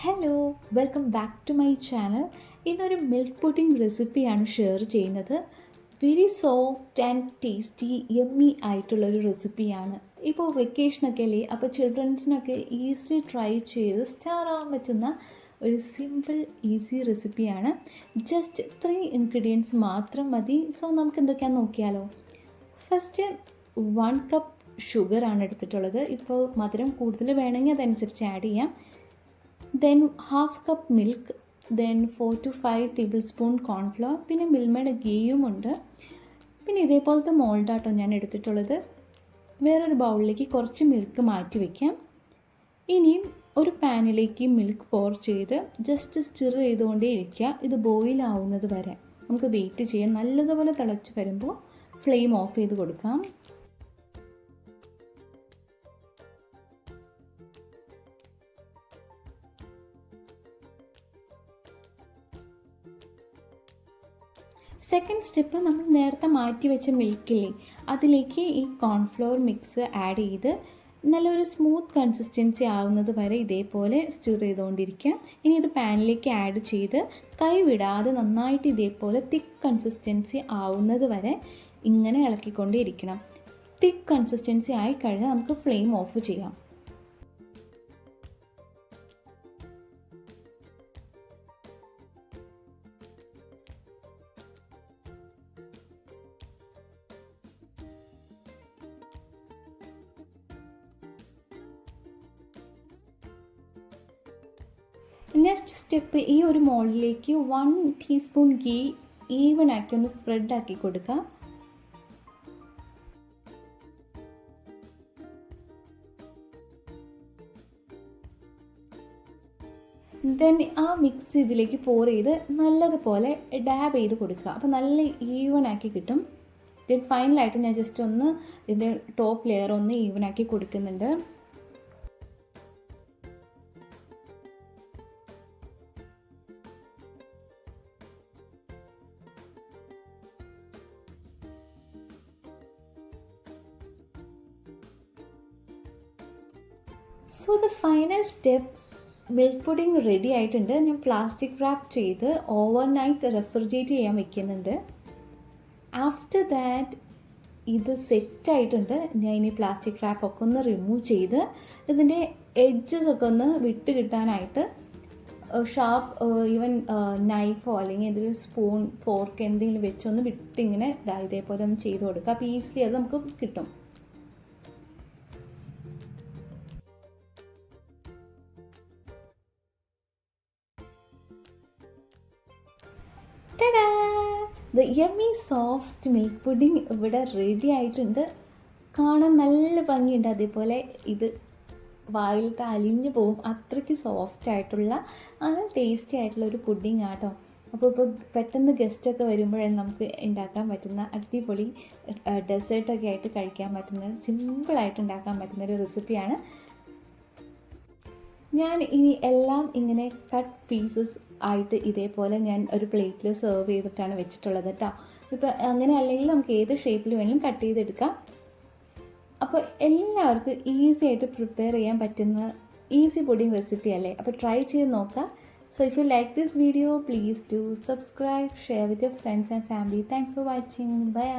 Hello, welcome back to my channel. ഇന്നൊരു milk pudding റെസിപ്പിയാണ് share ചെയ്യുന്നത്. Very soft and tasty yummy ആയിട്ടുള്ളൊരു റെസിപ്പിയാണ്. ഇപ്പോൾ വെക്കേഷനൊക്കെ അല്ലേ, അപ്പോൾ ചിൽഡ്രൻസിനൊക്കെ ഈസിലി ട്രൈ ചെയ്ത് സ്റ്റാർ ആവാൻ പറ്റുന്ന ഒരു സിമ്പിൾ ഈസി റെസിപ്പിയാണ്. ജസ്റ്റ് 3 ഇൻഗ്രീഡിയൻസ് മാത്രം മതി. സോ നമുക്ക് എന്തൊക്കെയാണെന്ന് നോക്കിയാലോ. ഫസ്റ്റ് 1 കപ്പ് ഷുഗറാണ് എടുത്തിട്ടുള്ളത്. ഇപ്പോൾ മധുരം കൂടുതൽ വേണമെങ്കിൽ അതനുസരിച്ച് ആഡ് ചെയ്യാം. Then half cup milk, then 4 to 5 table spoon cornflour, പിന്നെ മിൽമയുടെ ഗീയുമുണ്ട്. പിന്നെ ഇതേപോലത്തെ മോൾഡാട്ടോ ഞാൻ എടുത്തിട്ടുള്ളത്. വേറൊരു ബൗളിലേക്ക് കുറച്ച് മിൽക്ക് മാറ്റി വയ്ക്കാം. ഇനിയും ഒരു പാനിലേക്ക് മിൽക്ക് പോർ ചെയ്ത് ജസ്റ്റ് സ്റ്റിർ ചെയ്തുകൊണ്ടേ ഇരിക്കുക. ഇത് ബോയിൽ ആവുന്നത് വരെ നമുക്ക് വെയിറ്റ് ചെയ്യാം. നല്ലതുപോലെ തിളച്ച് വരുമ്പോൾ ഫ്ലെയിം ഓഫ് ചെയ്ത് കൊടുക്കാം. സെക്കൻഡ് സ്റ്റെപ്പ്, നമ്മൾ നേരത്തെ മാറ്റി വെച്ച മിൽക്കില്ലേ, അതിലേക്ക് ഈ കോൺഫ്ലവർ മിക്സ് ആഡ് ചെയ്ത് നല്ലൊരു സ്മൂത്ത് കൺസിസ്റ്റൻസി ആവുന്നത് വരെ ഇതേപോലെ സ്റ്റിർ ചെയ്തുകൊണ്ടിരിക്കുക. ഇനി ഇത് പാനിലേക്ക് ആഡ് ചെയ്ത് കൈ വിടാതെ നന്നായിട്ട് ഇതേപോലെ തിക്ക് കൺസിസ്റ്റൻസി ആവുന്നത് വരെ ഇങ്ങനെ ഇളക്കിക്കൊണ്ടേയിരിക്കണം. തിക്ക് കൺസിസ്റ്റൻസി ആയി കഴിഞ്ഞാൽ നമുക്ക് ഫ്ലെയിം ഓഫ് ചെയ്യാം. നെക്സ്റ്റ് സ്റ്റെപ്പ്, ഈ ഒരു മോളിലേക്ക് 1 ടീസ്പൂൺ ഗീ ഈവൻ ആക്കി ഒന്ന് സ്പ്രെഡ് ആക്കി കൊടുക്കുക. ദെൻ ആ മിക്സ് ഇതിലേക്ക് പോർ ചെയ്ത് നല്ലതുപോലെ ഡാബ് ചെയ്ത് കൊടുക്കുക. അപ്പോൾ നല്ല ഈവൻ ആക്കി കിട്ടും. ദെൻ ഫൈനലായിട്ട് ഞാൻ ജസ്റ്റ് ഒന്ന് ഇതിൻ്റെ ടോപ്പ് ലെയർ ഒന്ന് ഈവൻ ആക്കി കൊടുക്കുന്നുണ്ട്. So the final step, milk pudding ready ആയിട്ടുണ്ട്. ഞാൻ പ്ലാസ്റ്റിക് റാപ്പ് ചെയ്ത് ഓവർനൈറ്റ് റെഫ്രിജറേറ്റ് ചെയ്യാൻ വെക്കുന്നുണ്ട്. ആഫ്റ്റർ ദാറ്റ് ഇത് സെറ്റായിട്ടുണ്ട്. ഞാൻ ഇനി പ്ലാസ്റ്റിക് റാപ്പൊക്കെ ഒന്ന് റിമൂവ് ചെയ്ത് ഇതിൻ്റെ എഡ്ജസ് ഒക്കെ ഒന്ന് വിട്ട് കിട്ടാനായിട്ട് ഷാർപ്പ് ഈവൻ നൈഫോ അല്ലെങ്കിൽ എന്തെങ്കിലും സ്പൂൺ ഫോർക്ക് എന്തെങ്കിലും വെച്ചൊന്ന് വിട്ടിങ്ങനെ ഇതേപോലെ ഒന്ന് ചെയ്ത് കൊടുക്കുക. അപ്പോൾ ഈസിലി അത് നമുക്ക് കിട്ടും. The yummy soft milk pudding ഇവിടെ റെഡി ആയിട്ടുണ്ട്. കാണാൻ നല്ല ഭംഗിയുണ്ട്. അതേപോലെ ഇത് വായിലിട്ട് അലിഞ്ഞു പോകും. അത്രയ്ക്ക് സോഫ്റ്റ് ആയിട്ടുള്ള നല്ല ടേസ്റ്റി ആയിട്ടുള്ള ഒരു പുഡിംഗ് ആട്ടോ. അപ്പോൾ പെട്ടെന്ന് ഗസ്റ്റൊക്കെ വരുമ്പോഴാണ് നമുക്ക് ഉണ്ടാക്കാൻ പറ്റുന്ന അടിപൊളി ഡെസേർട്ടൊക്കെ ആയിട്ട് കഴിക്കാൻ പറ്റുന്ന സിമ്പിളായിട്ട് ഉണ്ടാക്കാൻ പറ്റുന്ന ഒരു റെസിപ്പിയാണ്. ഞാൻ ഇനി എല്ലാം ഇങ്ങനെ കട്ട് പീസസ് ആയിട്ട് ഇതേപോലെ ഞാൻ ഒരു പ്ലേറ്റിൽ സെർവ് ചെയ്തിട്ടാണ് വെച്ചിട്ടുള്ളത് കേട്ടോ. ഇപ്പോൾ അങ്ങനെ അല്ലെങ്കിൽ നമുക്ക് ഏത് ഷേപ്പിൽ വേണമെങ്കിലും കട്ട് ചെയ്തെടുക്കാം. അപ്പോൾ എല്ലാവർക്കും ഈസി ആയിട്ട് പ്രിപ്പയർ ചെയ്യാൻ പറ്റുന്ന ഈസി പുഡിംഗ് റെസിപ്പി അല്ലേ. അപ്പോൾ ട്രൈ ചെയ്ത് നോക്കാം. So if you like this video, please do subscribe, share with your friends and family. Thanks for watching. By.